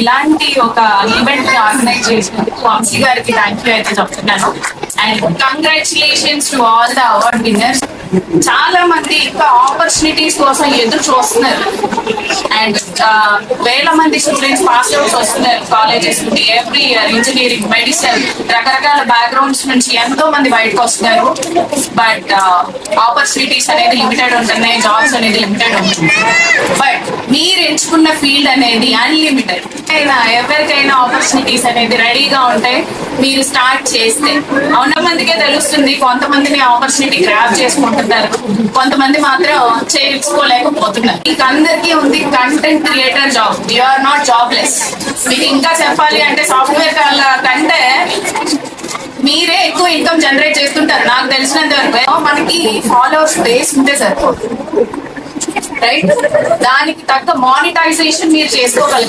ఇలాంటి ఒక ఈవెంట్ ని ఆర్గనైజ్ చేసినందుకు వంశీ గారికి థ్యాంక్ యూ అయితే చెప్తున్నాను. And congratulations to all the award winners. చాలా మంది ఇంకా ఆపర్చునిటీస్ కోసం ఎదురు చూస్తున్నారు. అండ్ వేల మంది స్టూడెంట్స్ పాస్ అవుట్స్ వస్తున్నారు కాలేజెస్ నుండి ఎవ్రీ ఇయర్. ఇంజనీరింగ్, మెడిసిన్, రకరకాల బ్యాక్గ్రౌండ్స్ నుంచి ఎంతో మంది బయటకు వస్తున్నారు. బట్ ఆపర్చునిటీస్ అనేది లిమిటెడ్ ఉంటున్నాయి, జాబ్స్ అనేది లిమిటెడ్ ఉంటుంది. బట్ మీరు ఎంచుకున్న ఫీల్డ్ అనేది అన్లిమిటెడ్. ఎవరికైనా ఆపర్చునిటీస్ అనేది రెడీగా ఉంటే మీరు స్టార్ట్ చేస్తే ఉన్న మందికే తెలుస్తుంది. కొంతమందిని ఆపర్చునిటీ గ్రాప్ చేసుకుంటున్నారు, కొంతమంది మాత్రం చేయించుకోలేకపోతున్నారు. మీకు అందరికీ ఉంది content creator job. You are not jobless. మీకు ఇంకా చెప్పాలి అంటే సాఫ్ట్వేర్ కంటే మీరే ఎక్కువ ఇన్కమ్ జనరేట్ చేస్తుంటారు నాకు తెలిసినంత వరకు. మనకి ఫాలోవర్స్ బేస్ ఉంటే సరిపోతుంది, రైట్? దానికి తగ్గ మానిటైజేషన్ మీరు చేసుకోగలరు.